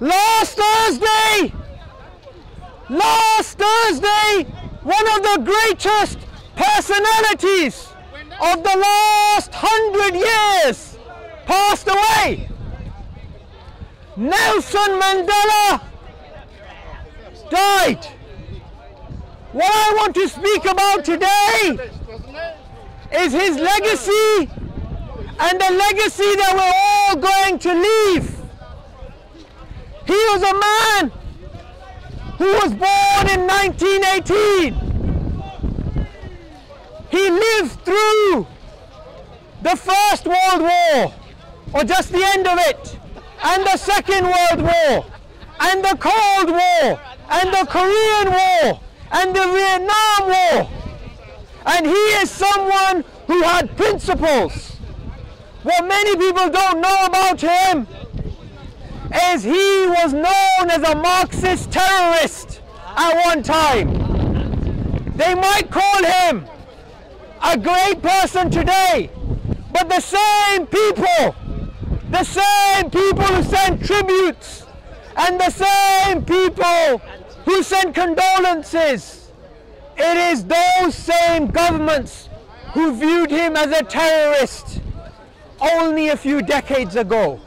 Last Thursday, one of the greatest personalities of the last 100 years passed away. Nelson Mandela died. What I want to speak about today is his legacy and the legacy that we're all going to leave. He was a man who was born in 1918. He lived through the First World War, or just the end of it, and the Second World War, and the Cold War, and the Korean War, and the Vietnam War. And he is someone who had principles. What many people don't know about him is he was known as a Marxist terrorist at one time. They might call him a great person today, but the same people who sent tributes and the same people who sent condolences, it is those same governments who viewed him as a terrorist only a few decades ago.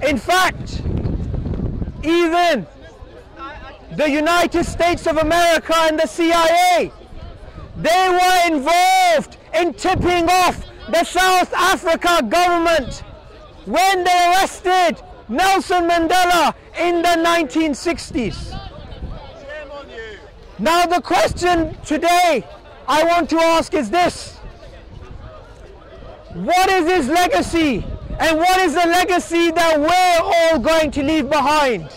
In fact, even the United States of America and the CIA, they were involved in tipping off the South Africa government when they arrested Nelson Mandela in the 1960s. Now the question today I want to ask is this: what is his legacy? And what is the legacy that we're all going to leave behind?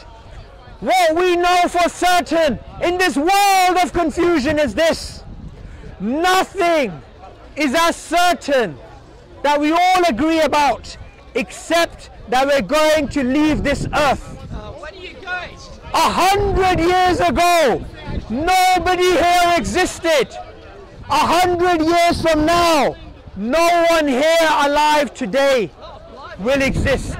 What we know for certain in this world of confusion is this: nothing is as certain that we all agree about, except that we're going to leave this earth. Where are you going? 100 years ago, nobody here existed. 100 years from now, no one here alive today will exist.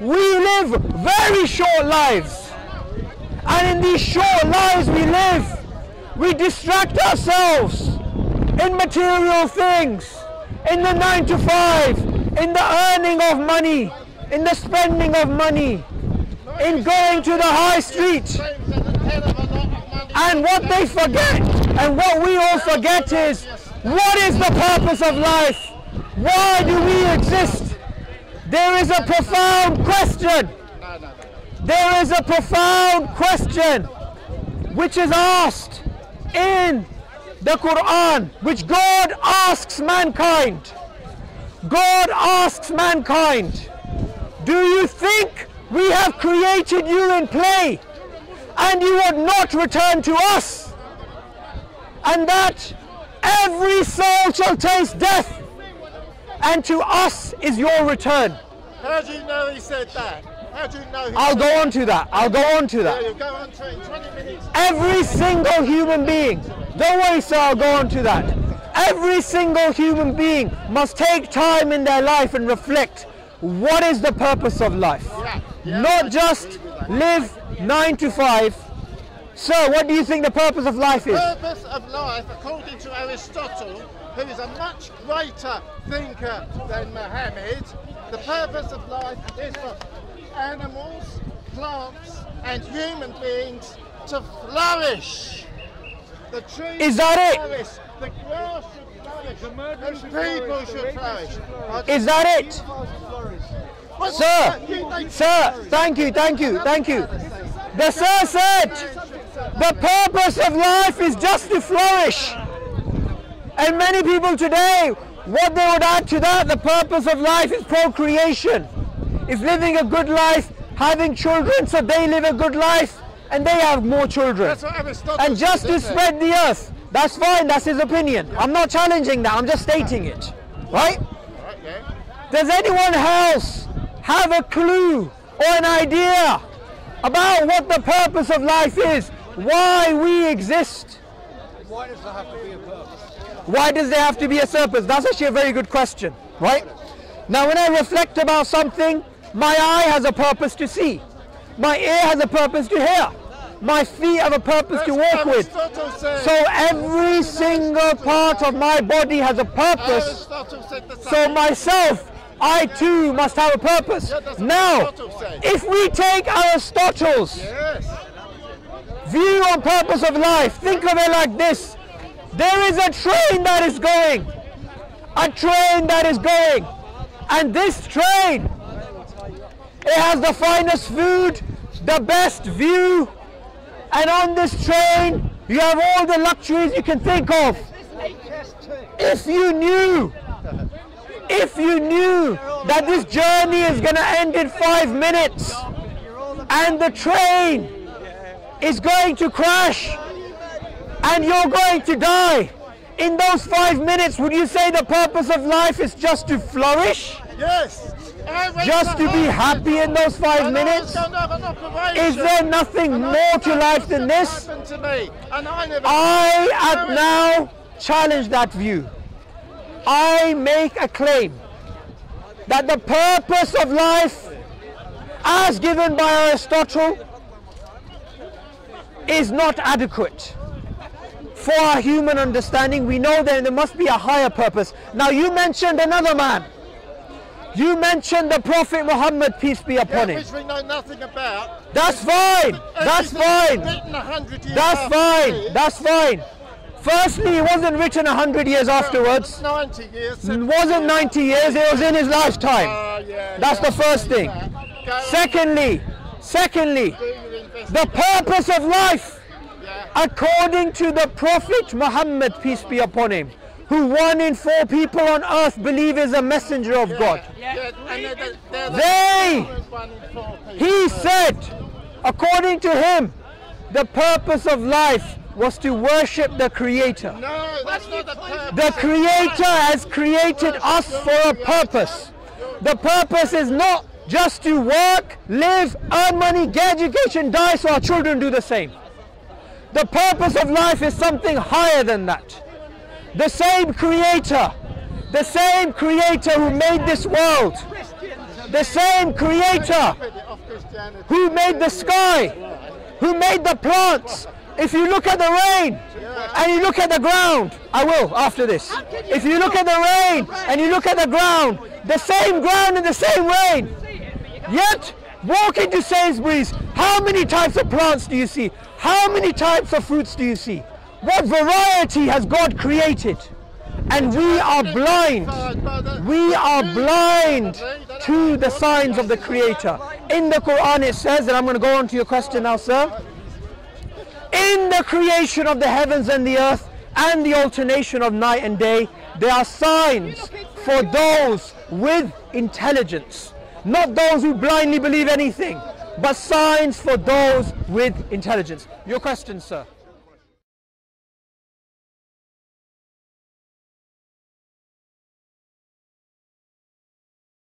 We live very short lives, and in these short lives we live, we distract ourselves in material things, in the 9 to 5, in the earning of money, in the spending of money, in going to the high street. And what they forget, and what we all forget, is what is the purpose of life? Why do we exist? There is a profound question. There is a profound question which is asked in the Quran, which God asks mankind. God asks mankind, do you think we have created you in play and you would not return to us? And that every soul shall taste death, and to us is your return. How do you know he said that? How do you know I'll go on to that. I'll go on to that. You'll go on to it in 20 minutes. Every single human being, don't worry sir, I'll go on to that. Every single human being must take time in their life and reflect, what is the purpose of life? Not just live 9 to 5. Sir, what do you think the purpose of life is? The purpose of life, according to Aristotle, who is a much greater thinker than Muhammad, the purpose of life is for animals, plants and human beings to flourish. The trees Is that it? flourish, the grass should flourish, and people should flourish. Is that it? Sir, thank you. The sir said, the purpose of life is just to flourish. And many people today, what they would add to that, the purpose of life is procreation. Is living a good life, having children so they live a good life and they have more children. That's what Aristotle And just said, to isn't it? spread the earth. That's fine, that's his opinion. I'm not challenging that, I'm just stating it. Right? Does anyone else have a clue or an idea about what the purpose of life is? Why we exist? Why does there have to be a purpose? Why does there have to be a purpose? That's actually a very good question, right? Now when I reflect about something, My eye has a purpose to see. My ear has a purpose to hear. My feet have a purpose to walk with. So every single part of my body has a purpose. So myself, I too must have a purpose. Now, if we take Aristotle's view on purpose of life, think of it like this. There is a train that is going. A train that is going. And this train, it has the finest food, the best view, and on this train you have all the luxuries you can think of. If you knew that this journey is going to end in 5 minutes and the train is going to crash and you're going to die, in those 5 minutes, would you say the purpose of life is just to flourish? Yes. Just to be happy in those 5 minutes? Is there nothing more to life than this? I have now challenged that view. I make a claim that the purpose of life, as given by Aristotle, is not adequate for our human understanding. We know that there must be a higher purpose. Now, you mentioned another man. You mentioned the Prophet Muhammad, peace be upon him. Which we know nothing about. That's fine. That's fine. That's fine. That's fine. Firstly, it wasn't written 100 years afterwards. 90 years. It wasn't 90 years. It was in his lifetime. That's the first thing. Secondly, the purpose of life, according to the Prophet Muhammad, peace be upon him, who 1 in 4 people on earth believe is a messenger of God. He said, according to him, the purpose of life was to worship the Creator. No, that's not the purpose. The Creator has created us for a purpose. The purpose is not just to work, live, earn money, get education, die so our children do the same. The purpose of life is something higher than that. The same Creator who made this world, the same Creator who made the sky, who made the plants. If you look at the rain and you look at the ground, I will after this. If you look at the rain and you look at the ground, the same ground and the same rain. Yet, walk into Sainsbury's, how many types of plants do you see? How many types of fruits do you see? What variety has God created? And we are blind. We are blind to the signs of the Creator. In the Quran it says, and I'm going to go on to your question now, sir. In the creation of the heavens and the earth and the alternation of night and day, there are signs for those with intelligence. Not those who blindly believe anything, but signs for those with intelligence. Your question, sir.